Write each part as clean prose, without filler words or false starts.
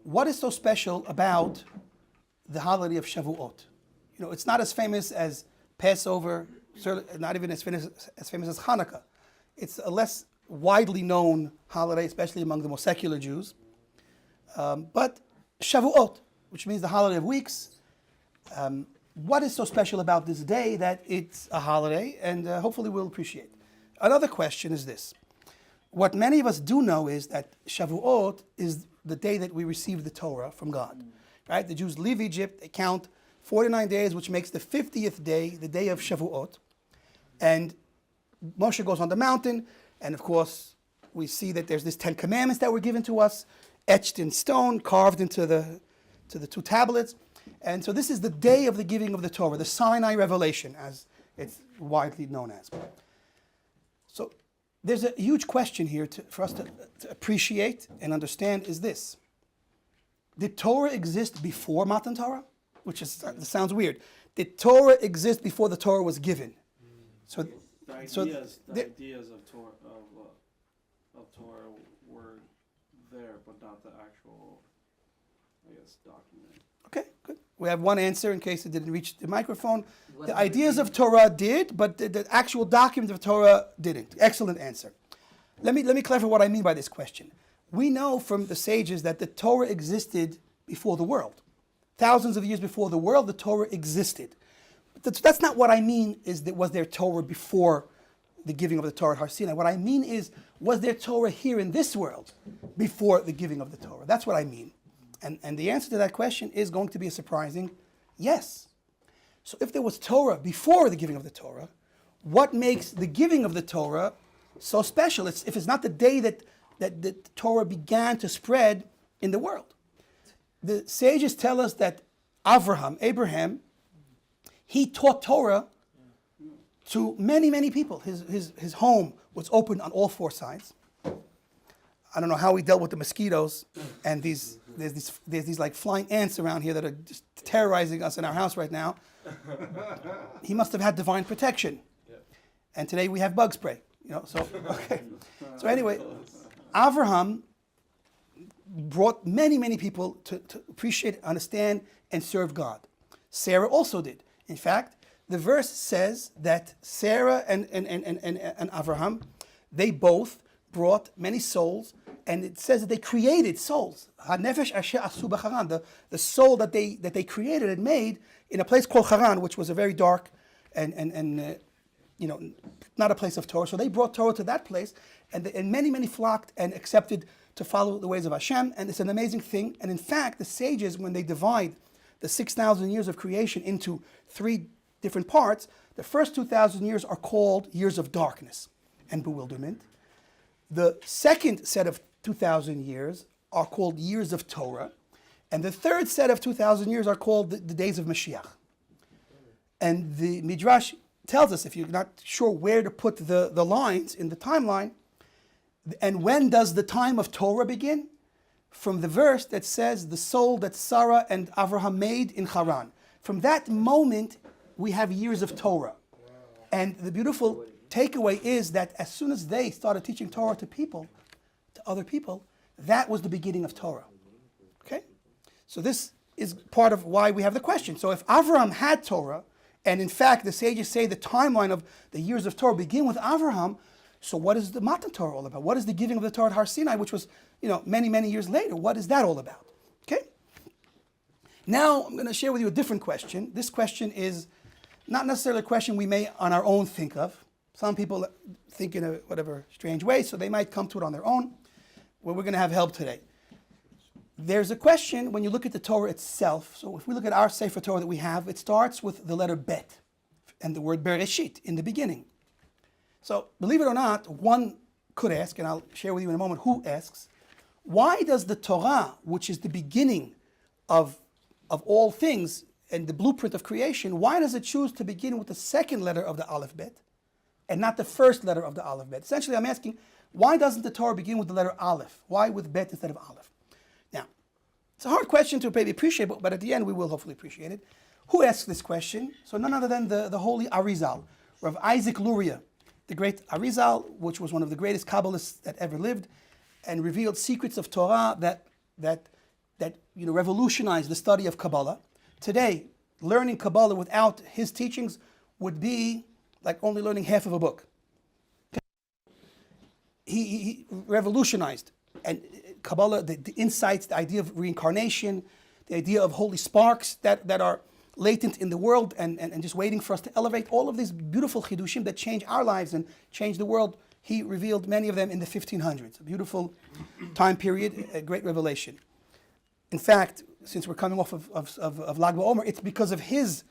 what is so special about the holiday of Shavuot? You know, it's not as famous as Passover, certainly not even as famous as Hanukkah. It's a less widely known holiday, especially among the more secular Jews. But Shavuot, which means the holiday of weeks, what is so special about this day that it's a holiday, and hopefully we'll appreciate. Another question is this. What many of us do know is that Shavuot is the day that we receive the Torah from God. Right? The Jews leave Egypt, they count 49 days, which makes the 50th day, the day of Shavuot. And Moshe goes on the mountain, and of course, we see that there's this 10 commandments that were given to us, etched in stone, carved into the two tablets. And so this is the day of the giving of the Torah, the Sinai Revelation, as it's widely known as. So there's a huge question here for us to appreciate and understand is this. Did Torah exist before Matan Torah? Which sounds weird. Did Torah exist before the Torah was given? So the ideas of Torah were there, but not the actual, document. Okay, good. We have one answer in case it didn't reach the microphone. The ideas of Torah did, but the actual document of Torah didn't. Excellent answer. Let me clarify what I mean by this question. We know from the sages that the Torah existed before the world. Thousands of years before the world, the Torah existed. That's not what I mean is that was there Torah before the giving of the Torah at Har Sinai. What I mean is, was there Torah here in this world before the giving of the Torah? That's what I mean. And the answer to that question is going to be a surprising yes. So if there was Torah before the giving of the Torah, what makes the giving of the Torah so special? If it's not the day that the Torah began to spread in the world. The sages tell us that Abraham, he taught Torah to many, many people. His home was open on all four sides. I don't know how he dealt with the mosquitoes and there's these like flying ants around here that are just terrorizing us in our house right now. He must have had divine protection. And today we have bug spray. Okay. So anyway, Abraham brought many, many people to appreciate, understand, and serve God. Sarah also did. In fact, the verse says that Sarah and Abraham, they both brought many souls, and it says that they created souls. The soul that they created and made in a place called Haran, which was a very dark and not a place of Torah. So they brought Torah to that place, and many flocked and accepted to follow the ways of Hashem, and it's an amazing thing. And in fact, the sages, when they divide the 6,000 years of creation into 3 different parts, the first 2,000 years are called years of darkness and bewilderment. The second set of 2,000 years are called years of Torah, and the third set of 2,000 years are called the days of Mashiach. And the Midrash tells us, if you're not sure where to put the lines in the timeline, and when does the time of Torah begin? From the verse that says the soul that Sarah and Abraham made in Haran. From that moment, we have years of Torah. And the beautiful takeaway is that as soon as they started teaching Torah to other people, that was the beginning of Torah. Okay? So this is part of why we have the question. So if Abraham had Torah, and in fact the sages say the timeline of the years of Torah begin with Abraham, so what is the Matan Torah all about? What is the giving of the Torah at Har Sinai, which was, many, many years later? What is that all about? Okay? Now I'm going to share with you a different question. This question is not necessarily a question we may on our own think of. Some people think in a whatever strange way, so they might come to it on their own. Well, we're going to have help today. There's a question when you look at the Torah itself. So if we look at our Sefer Torah that we have, it starts with the letter Bet and the word Bereshit in the beginning. So believe it or not, one could ask, and I'll share with you in a moment who asks, why does the Torah, which is the beginning of all things and the blueprint of creation, why does it choose to begin with the second letter of the Aleph Bet and not the first letter of the Aleph Bet? Essentially, I'm asking, why doesn't the Torah begin with the letter Aleph? Why with Bet instead of Aleph? Now, it's a hard question to maybe appreciate, but at the end we will hopefully appreciate it. Who asks this question? So none other than the holy Arizal, Rav Isaac Luria, the great Arizal, which was one of the greatest Kabbalists that ever lived, and revealed secrets of Torah that that revolutionized the study of Kabbalah. Today, learning Kabbalah without his teachings would be like only learning half of a book. He revolutionized and Kabbalah, the insights, the idea of reincarnation, the idea of holy sparks that are latent in the world and just waiting for us to elevate. All of these beautiful chidushim that change our lives and change the world. He revealed many of them in the 1500s. A beautiful time period, a great revelation. In fact, since we're coming off of Lag BaOmer, it's because of his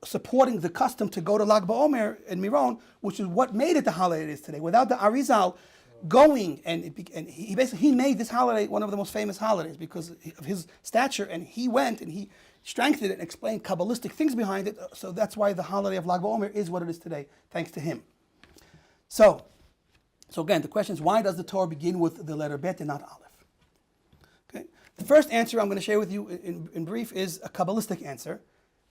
supporting the custom to go to Lag BaOmer in Miron, which is what made it the holiday it is today. Without the Arizal going, and he made this holiday one of the most famous holidays because of his stature, and he went and he strengthened it and explained Kabbalistic things behind it. So that's why the holiday of Lag BaOmer is what it is today, thanks to him. So again, the question is, why does the Torah begin with the letter Bet and not Aleph? Okay. The first answer I'm going to share with you in brief is a Kabbalistic answer.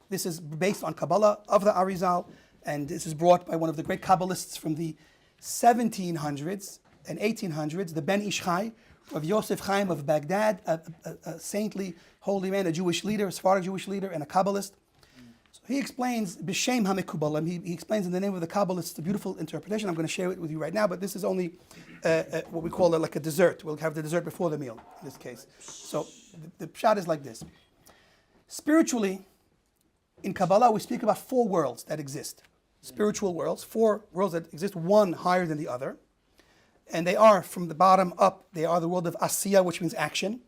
This is based on Kabbalah of the Arizal, and this is brought by one of the great Kabbalists from the 1700s and 1800s, the Ben Ish Chai, of Yosef Chaim of Baghdad, a saintly, holy man, a Jewish leader, a Sephardic Jewish leader, and a Kabbalist. So he explains B'Shem HaMekubalim. He explains in the name of the Kabbalists the beautiful interpretation. I'm going to share it with you right now, but this is only what we call like a dessert. We'll have the dessert before the meal in this case. So the pshat is like this. Spiritually, in Kabbalah, we speak about 4 worlds that exist. Spiritual worlds, 4 worlds that exist, one higher than the other. And they are, from the bottom up, they are the world of Asiya, which means action,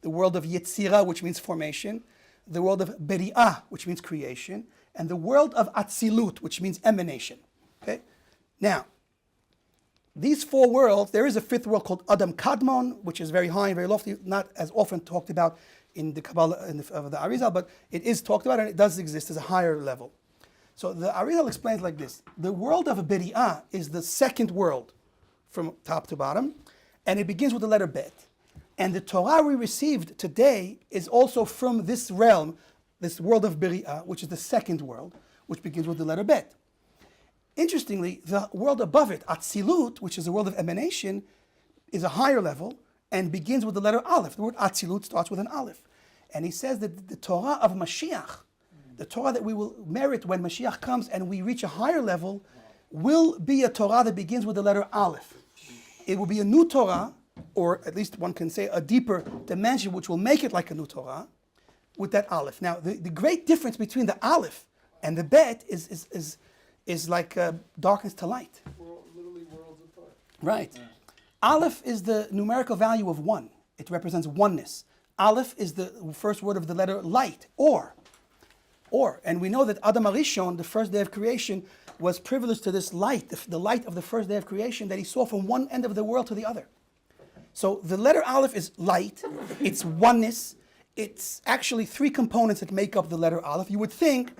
the world of Yetzira, which means formation, the world of Beri'ah, which means creation, and the world of Atzilut, which means emanation. Okay? Now, these 4 worlds, there is a 5th world called Adam Kadmon, which is very high and very lofty, not as often talked about in the Kabbalah of the Arizal, but it is talked about and it does exist as a higher level. So the Arizal explains like this. The world of Beri'ah is the 2nd world from top to bottom, and it begins with the letter Bet. And the Torah we received today is also from this realm, this world of Beri'ah, which is the 2nd world, which begins with the letter Bet. Interestingly, the world above it, Atzilut, which is the world of emanation, is a higher level and begins with the letter Aleph. The word Atzilut starts with an Aleph. And he says that the Torah of Mashiach, the Torah that we will merit when Mashiach comes and we reach a higher level, will be a Torah that begins with the letter Aleph. It will be a new Torah, or at least one can say a deeper dimension, which will make it like a new Torah, with that Aleph. Now, the great difference between the Aleph and the Bet is like darkness to light. Literally worlds apart. Right. Yeah. Aleph is the numerical value of 1. It represents oneness. Aleph is the first word of the letter light, or. And we know that Adam HaRishon, the first day of creation, was privileged to this light, the light of the first day of creation that he saw from one end of the world to the other. So the letter Aleph is light, it's oneness, it's actually 3 components that make up the letter Aleph. You would think,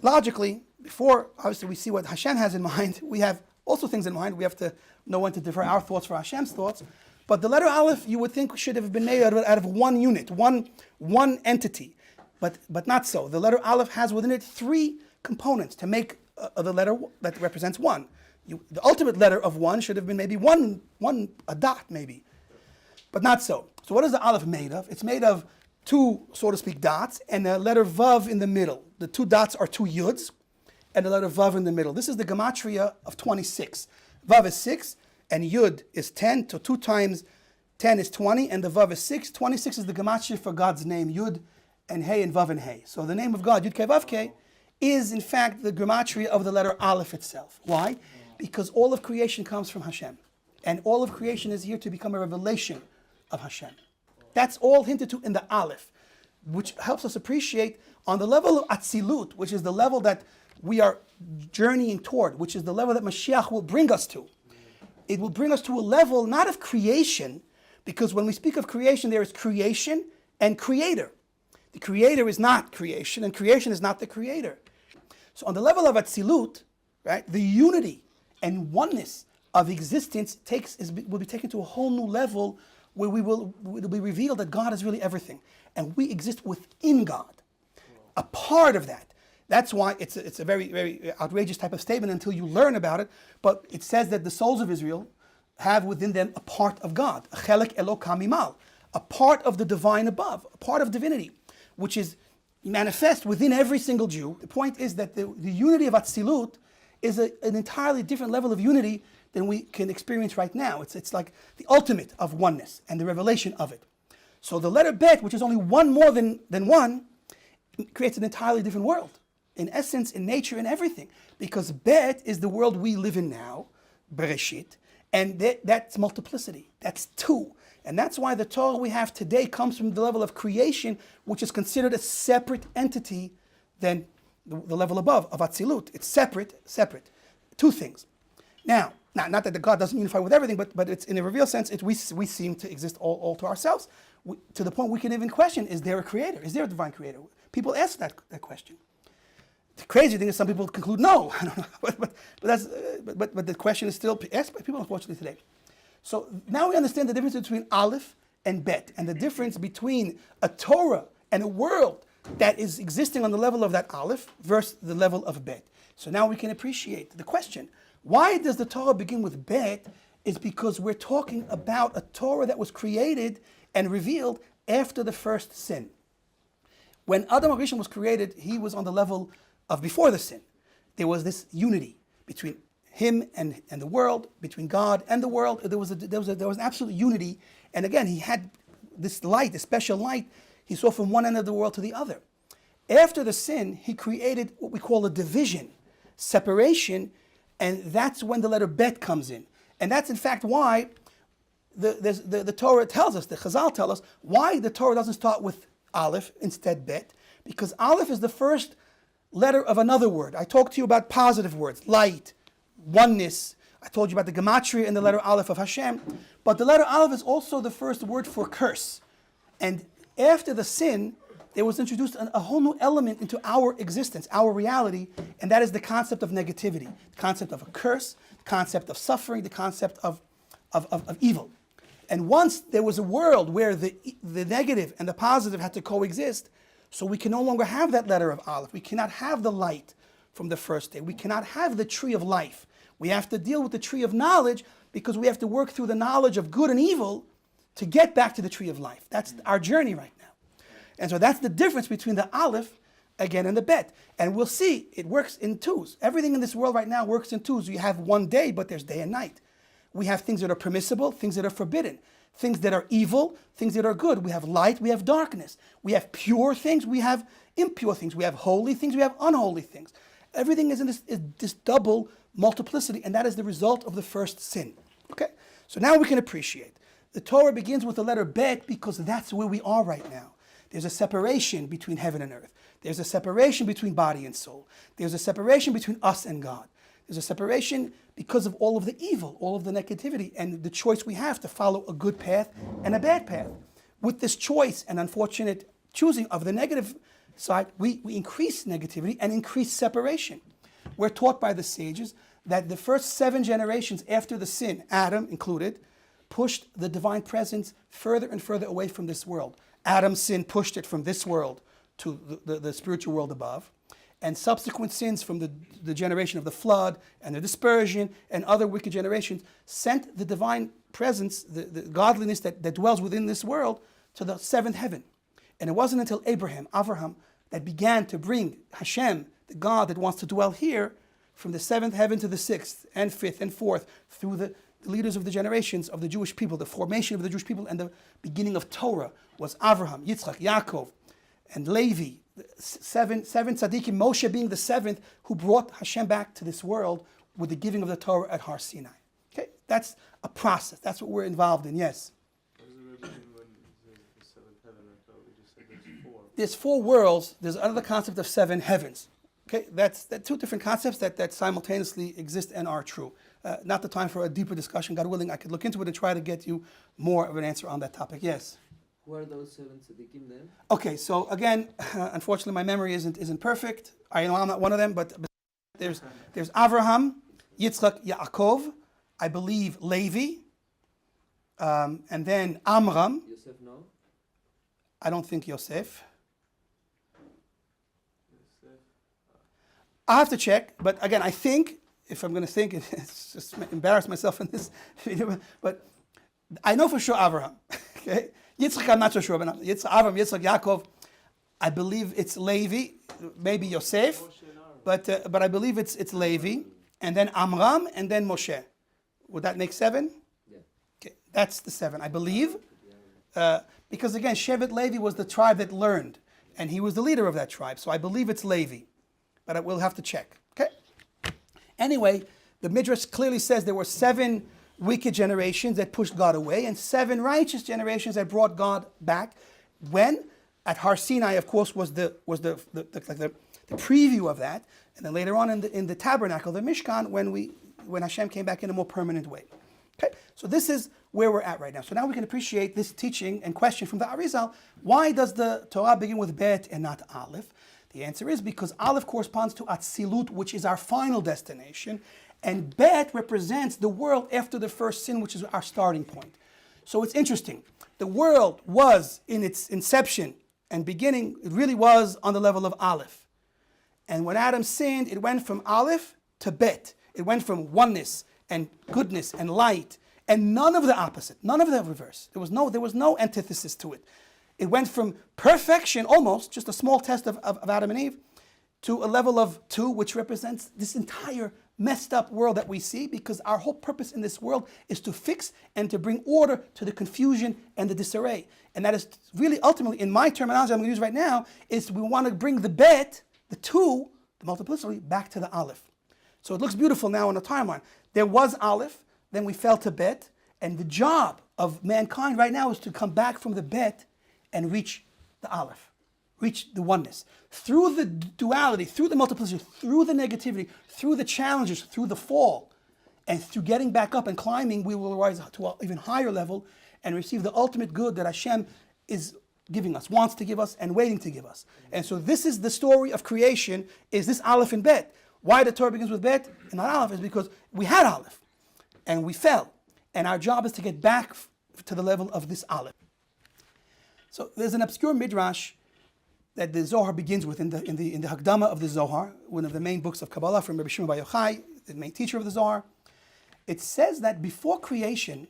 logically, before obviously we see what Hashem has in mind, we have also things in mind. We have to know when to defer our thoughts for Hashem's thoughts. But the letter Aleph, you would think, should have been made out of one unit, one entity. But not so. The letter Aleph has within it 3 components to make the letter that represents 1. The ultimate letter of 1 should have been maybe a dot maybe. But not so. So what is the Aleph made of? It's made of 2, so to speak, dots and a letter Vav in the middle. The 2 dots are 2 Yuds and the letter Vav in the middle. This is the gematria of 26. Vav is 6 and Yud is 10. So 2 times 10 is 20 and the Vav is 6. 26 is the gematria for God's name, Yud and Hey and Vav and Hey. So the name of God, Yud Kei Vav Kei, is in fact the gematria of the letter Aleph itself. Why? Because all of creation comes from Hashem. And all of creation is here to become a revelation of Hashem. That's all hinted to in the Aleph, which helps us appreciate on the level of Atzilut, which is the level that we are journeying toward, which is the level that Mashiach will bring us to. It will bring us to a level not of creation, because when we speak of creation, there is creation and creator. The creator is not creation, and creation is not the creator. So on the level of Atzilut, right, the unity and oneness of existence will be taken to a whole new level where it will be revealed that God is really everything. And we exist within God, a part of that. That's why it's a very, very outrageous type of statement until you learn about it. But it says that the souls of Israel have within them a part of God, a chelek elokam imal, a part of the divine above, a part of divinity, which is manifest within every single Jew. The point is that the unity of Atzilut is an entirely different level of unity than we can experience right now. It's like the ultimate of oneness and the revelation of it. So the letter Bet, which is only one more than one, creates an entirely different world, in essence, in nature, in everything. Because Bet is the world we live in now, Bereshit, and that's multiplicity, that's two. And that's why the Torah we have today comes from the level of creation, which is considered a separate entity than the level above of Atzilut. It's separate. Two things. Now, not that the God doesn't unify with everything, but it's in a revealed sense, we seem to exist all to ourselves, to the point we can even question, is there a creator? Is there a divine creator? People ask that question. The crazy thing is some people conclude no. I don't know, but the question is still asked by people, unfortunately, today. So now we understand the difference between Aleph and Bet, and the difference between a Torah and a world that is existing on the level of that Aleph versus the level of Bet. So now we can appreciate the question. Why does the Torah begin with Bet? Is because we're talking about a Torah that was created and revealed after the first sin. When Adam HaRishon was created, he was on the level of before the sin. There was this unity between him and the world, between God and the world. There was an absolute unity. And again, he had this light, this special light, he saw from one end of the world to the other. After the sin, he created what we call a division, separation, and that's when the letter Bet comes in. And that's in fact why the Torah tells us, the Chazal tell us, why the Torah doesn't start with Aleph, instead Bet, because Aleph is the first letter of another word. I talked to you about positive words, light, oneness. I told you about the gematria in the letter Aleph of Hashem. But the letter Aleph is also the first word for curse. And after the sin, there was introduced a whole new element into our existence, our reality, and that is the concept of negativity, the concept of a curse, the concept of suffering, the concept of evil. And once there was a world where the negative and the positive had to coexist, so we can no longer have that letter of Aleph. We cannot have the light from the first day. We cannot have the tree of life. We have to deal with the tree of knowledge because we have to work through the knowledge of good and evil to get back to the tree of life. That's our journey right now. And so that's the difference between the Aleph, again, and the Bet. And we'll see, it works in twos. Everything in this world right now works in twos. You have one day, but there's day and night. We have things that are permissible, things that are forbidden, things that are evil, things that are good. We have light, we have darkness. We have pure things, we have impure things. We have holy things, we have unholy things. Everything is in this double multiplicity, and that is the result of the first sin. Okay? So now we can appreciate. The Torah begins with the letter Bet because that's where we are right now. There's a separation between heaven and earth. There's a separation between body and soul. There's a separation between us and God. There's a separation because of all of the evil, all of the negativity, and the choice we have to follow a good path and a bad path. With this choice and unfortunate choosing of the negative side, we increase negativity and increase separation. We're taught by the sages that the first 7 generations after the sin, Adam included, pushed the divine presence further and further away from this world. Adam's sin pushed it from this world to the spiritual world above. And subsequent sins from the generation of the flood and the dispersion and other wicked generations sent the divine presence, the godliness that dwells within this world, to the 7th heaven. And it wasn't until Avraham, that began to bring Hashem, the God that wants to dwell here, from the 7th heaven to the 6th and 5th and 4th, through the leaders of the generations of the Jewish people, the formation of the Jewish people, and the beginning of Torah was Avraham, Yitzchak, Yaakov, and Levi, seven tzaddikim, Moshe being the 7th, who brought Hashem back to this world with the giving of the Torah at Ohr Sinai. Okay, that's a process. That's what we're involved in. Yes. What does it really mean when the 7th heaven? I thought we just said there's 4. There's 4 worlds. There's another concept of 7 heavens. Okay, that's 2 different concepts that simultaneously exist and are true. Not the time for a deeper discussion. God willing, I could look into it and try to get you more of an answer on that topic. Yes. Who are those 7 tzaddikim then? Okay, so again, unfortunately, my memory isn't perfect. I know I'm not one of them, but there's Avraham, Yitzchak, Yaakov, I believe Levi, and then Amram. Yosef, no? I don't think Yosef. I have to check, but again, I think, if I'm going to think, it's just embarrass myself in this video, but I know for sure Avraham. Okay, Yitzchak, I'm not so sure, but Avram, Yitzchak, Yaakov, I believe it's Levi, maybe Yosef, but I believe it's Levi, and then Amram, and then Moshe. Would that make 7? Yeah. Okay, that's the 7, I believe. Because again, Shevet Levi was the tribe that learned, and he was the leader of that tribe. So I believe it's Levi, but I will have to check. Okay. Anyway, the Midrash clearly says there were 7 wicked generations that pushed God away, and 7 righteous generations that brought God back. When at Har Sinai, of course, was the preview of that, and then later on in the tabernacle, the Mishkan, when Hashem came back in a more permanent way. Okay, so this is where we're at right now. So now we can appreciate this teaching and question from the Arizal. Why does the Torah begin with Bet and not Aleph? The answer is because Aleph corresponds to Atzilut, which is our final destination, and Bet represents the world after the first sin, which is our starting point. So it's interesting. The world was, in its inception and beginning, it really was on the level of Aleph. And when Adam sinned, it went from Aleph to Bet. It went from oneness and goodness and light, and none of the opposite, none of the reverse. There was no antithesis to it. It went from perfection, almost, just a small test of Adam and Eve, to a level of 2, which represents this entire messed up world that we see, because our whole purpose in this world is to fix and to bring order to the confusion and the disarray. And that is really ultimately, in my terminology I'm going to use right now, is we want to bring the Bet, the 2, the multiplicity, back to the Aleph. So it looks beautiful now on the timeline. There was Aleph, then we fell to Bet, and the job of mankind right now is to come back from the Bet and reach the Aleph, reach the oneness. Through the duality, through the multiplicity, through the negativity, through the challenges, through the fall, and through getting back up and climbing, we will rise to an even higher level and receive the ultimate good that Hashem is giving us, wants to give us, and waiting to give us. And so this is the story of creation, is this Aleph and Bet. Why the Torah begins with Bet and not Aleph is because we had Aleph, and we fell. And our job is to get back to the level of this Aleph. So there's an obscure midrash that the Zohar begins with in the Hakdama of the Zohar, one of the main books of Kabbalah from Rabbi Shimon Bar Yochai, the main teacher of the Zohar. It says that before creation,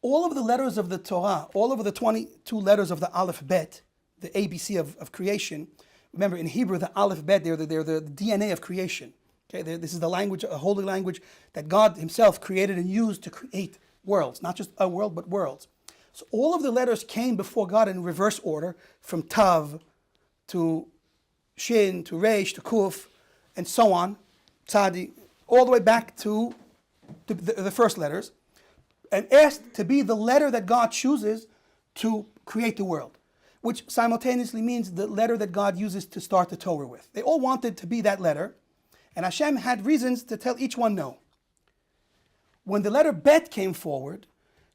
all of the letters of the Torah, all of the 22 letters of the Aleph Bet, the ABC of creation. Remember, in Hebrew, the Aleph Bet, they're the DNA of creation. Okay, this is the language, a holy language that God Himself created and used to create worlds, not just a world, but worlds. So all of the letters came before God in reverse order, from Tav to Shin to Resh to Kuf, and so on, Tzadi, all the way back to the first letters, and asked to be the letter that God chooses to create the world, which simultaneously means the letter that God uses to start the Torah with. They all wanted to be that letter, and Hashem had reasons to tell each one no. When the letter Bet came forward,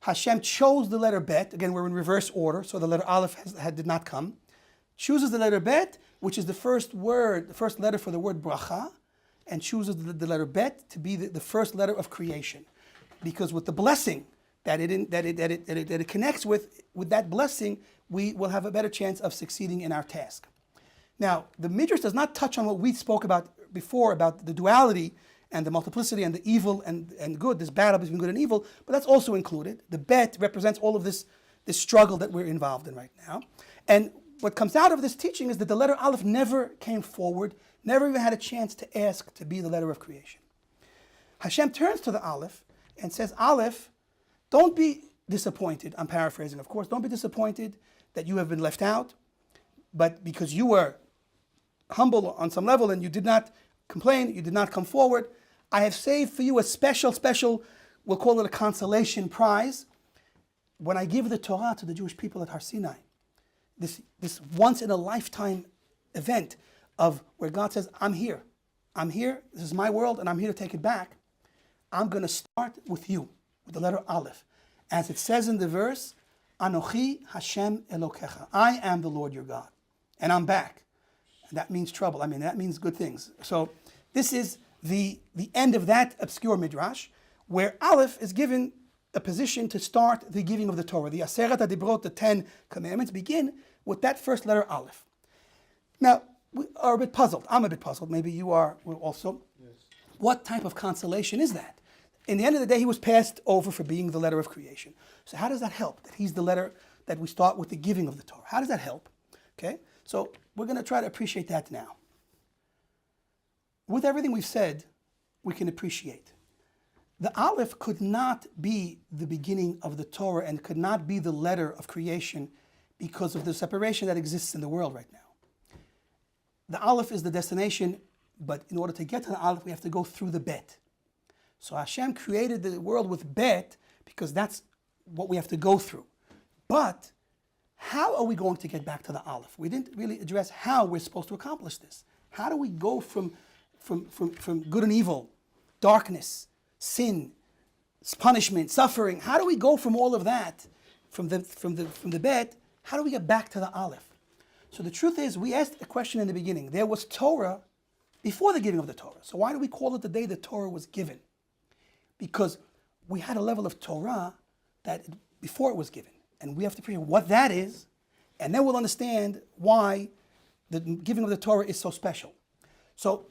Hashem chose the letter Bet. Again, we're in reverse order, so the letter Aleph did not come. Chooses the letter Bet, which is the first word, the first letter for the word bracha, and chooses the letter Bet to be the first letter of creation. Because with the blessing that it connects with that blessing, we will have a better chance of succeeding in our task. Now, the Midrash does not touch on what we spoke about before, about the duality and the multiplicity and the evil and good, this battle between good and evil, but that's also included. The Bet represents all of this struggle that we're involved in right now. And what comes out of this teaching is that the letter Aleph never came forward, never even had a chance to ask to be the letter of creation. Hashem turns to the Aleph and says, Aleph, don't be disappointed. I'm paraphrasing, of course. Don't be disappointed that you have been left out, but because you were humble on some level and you did not complain, you did not come forward, I have saved for you a special, we'll call it a consolation prize, when I give the Torah to the Jewish people at Har Sinai. This once in a lifetime event of where God says, I'm here, this is my world, and I'm here to take it back. I'm going to start with you, with the letter Aleph. As it says in the verse, Anochi Hashem Elokecha. I am the Lord your God. And I'm back. And that means trouble. That means good things. So this is the end of that obscure midrash, where Aleph is given a position to start the giving of the Torah. The Aseret HaDibrot, the 10 commandments, begin with that first letter Aleph. Now, we are a bit puzzled. I'm a bit puzzled. Maybe you are also. Yes. What type of consolation is that? In the end of the day, he was passed over for being the letter of creation. So how does that help? That he's the letter that we start with the giving of the Torah. How does that help? Okay, so we're going to try to appreciate that now. With everything we've said, we can appreciate. The Aleph could not be the beginning of the Torah and could not be the letter of creation because of the separation that exists in the world right now. The Aleph is the destination, but in order to get to the Aleph, we have to go through the Bet. So Hashem created the world with Bet because that's what we have to go through. But how are we going to get back to the Aleph? We didn't really address how we're supposed to accomplish this. How do we go from good and evil, darkness, sin, punishment, suffering? How do we go from all of that, from the Bet? How do we get back to the Aleph? So the truth is, we asked a question in the beginning. There was Torah before the giving of the Torah. So why do we call it the day the Torah was given? Because we had a level of Torah that before it was given. And we have to figure out what that is, and then we'll understand why the giving of the Torah is so special. So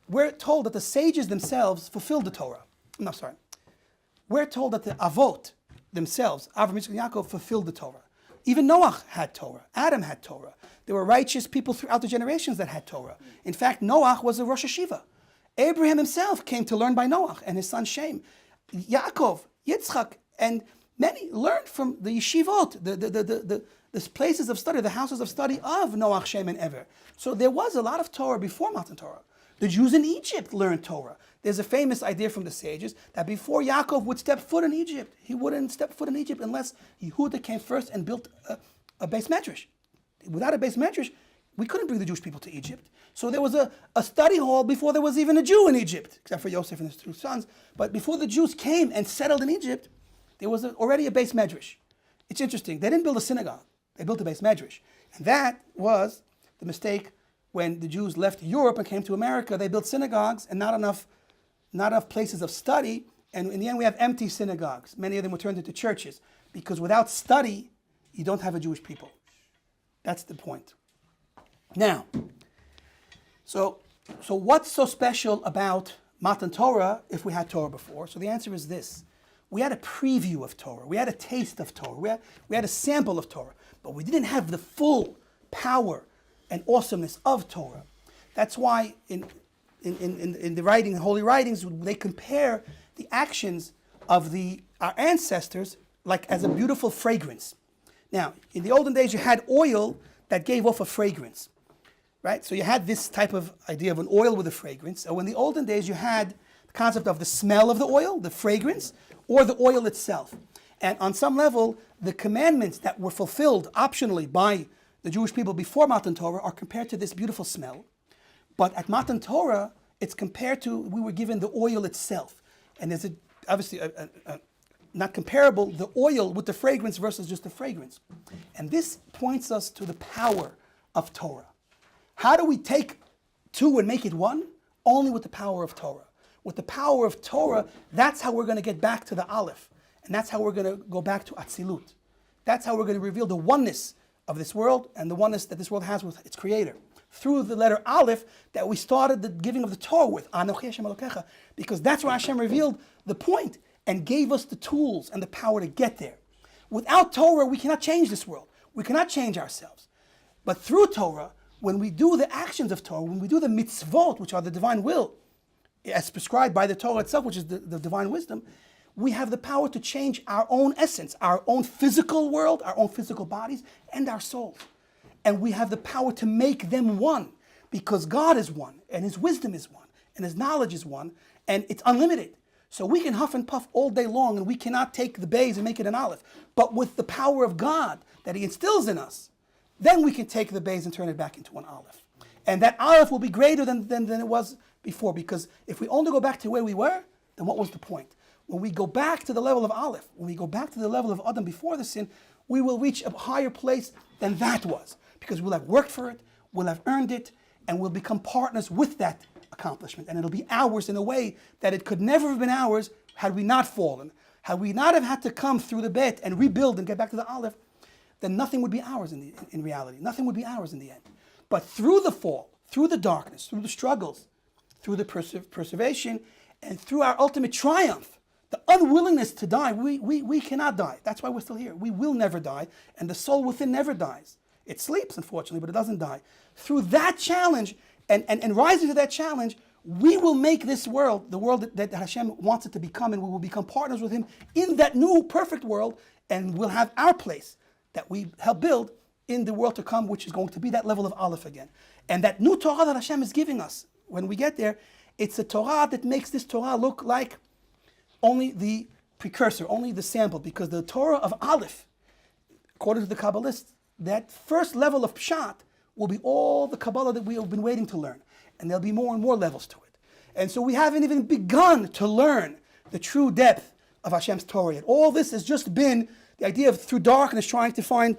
we're told that the sages themselves fulfilled the Torah. No, sorry. We're told that the Avot themselves, Avraham, Yitzchak, Yaakov, fulfilled the Torah. Even Noach had Torah. Adam had Torah. There were righteous people throughout the generations that had Torah. In fact, Noach was a Rosh Hashiva. Abraham himself came to learn by Noach and his son Shem. Yaakov, Yitzchak, and many learned from the yeshivot, the places of study, the houses of study of Noach, Shem, and Ever. So there was a lot of Torah before Mount Torah. The Jews in Egypt learned Torah. There's a famous idea from the sages that before Yaakov would step foot in Egypt, he wouldn't step foot in Egypt unless Yehuda came first and built a base medrash. Without a base medrash, we couldn't bring the Jewish people to Egypt. So there was a study hall before there was even a Jew in Egypt, except for Yosef and his two sons. But before the Jews came and settled in Egypt, there was already a base medrash. It's interesting. They didn't build a synagogue. They built a base medrash. And that was the mistake when the Jews left Europe and came to America. They built synagogues and not enough places of study. And in the end, we have empty synagogues. Many of them were turned into churches. Because without study, you don't have a Jewish people. That's the point. Now, so what's so special about Matan Torah if we had Torah before? So the answer is this. We had a preview of Torah. We had a taste of Torah. We had a sample of Torah. But we didn't have the full power and awesomeness of Torah. That's why in the writing, holy writings, they compare the actions of our ancestors like as a beautiful fragrance. Now, in the olden days, you had oil that gave off a fragrance, right? So you had this type of idea of an oil with a fragrance. So in the olden days, you had the concept of the smell of the oil, the fragrance, or the oil itself. And on some level, the commandments that were fulfilled optionally by the Jewish people before Matan Torah are compared to this beautiful smell. But at Matan Torah, it's compared to, we were given the oil itself. And there's obviously not comparable, the oil with the fragrance versus just the fragrance. And this points us to the power of Torah. How do we take two and make it one? Only with the power of Torah. With the power of Torah, that's how we're going to get back to the Aleph. And that's how we're going to go back to Atzilut. That's how we're going to reveal the oneness of this world and the oneness that this world has with its creator. Through the letter Aleph that we started the giving of the Torah with, Anochi Hashem Elokecha, because that's where Hashem revealed the point and gave us the tools and the power to get there. Without Torah, we cannot change this world. We cannot change ourselves. But through Torah, when we do the actions of Torah, when we do the mitzvot, which are the divine will, as prescribed by the Torah itself, which is the divine wisdom, we have the power to change our own essence, our own physical world, our own physical bodies, and our souls. And we have the power to make them one, because God is one, and His wisdom is one, and His knowledge is one, and it's unlimited. So we can huff and puff all day long, and we cannot take the bays and make it an Aleph. But with the power of God that He instills in us, then we can take the bays and turn it back into an Aleph. And that Aleph will be greater than it was before, because if we only go back to where we were, then what was the point? When we go back to the level of Aleph, when we go back to the level of Adam before the sin, we will reach a higher place than that was, because we'll have worked for it, we'll have earned it, and we'll become partners with that accomplishment. And it'll be ours in a way that it could never have been ours had we not fallen. Had we not have had to come through the Bet and rebuild and get back to the Aleph, then nothing would be ours in reality. Nothing would be ours in the end. But through the fall, through the darkness, through the struggles, through the preservation, and through our ultimate triumph, The unwillingness to die, we cannot die. That's why we're still here. We will never die, and the soul within never dies. It sleeps, unfortunately, but it doesn't die. Through that challenge, and rising to that challenge, we will make this world, the world that Hashem wants it to become, and we will become partners with Him in that new perfect world, and we'll have our place that we help build in the world to come, which is going to be that level of Aleph again. And that new Torah that Hashem is giving us, when we get there, it's a Torah that makes this Torah look like only the precursor, only the sample, because the Torah of Aleph, according to the Kabbalists, that first level of Pshat will be all the Kabbalah that we have been waiting to learn. And there'll be more and more levels to it. And so we haven't even begun to learn the true depth of Hashem's Torah yet. All this has just been the idea of through darkness trying to find,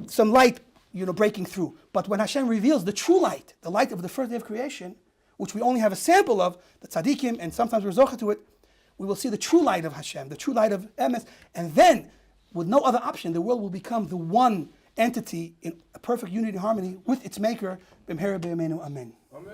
some light, breaking through. But when Hashem reveals the true light, the light of the first day of creation, which we only have a sample of, the tzaddikim, and sometimes we're zocheh to it, we will see the true light of Hashem, the true light of Emes, and then, with no other option, the world will become the one entity in a perfect unity and harmony with its maker. B'mhera b'yameinu, amen. Amen.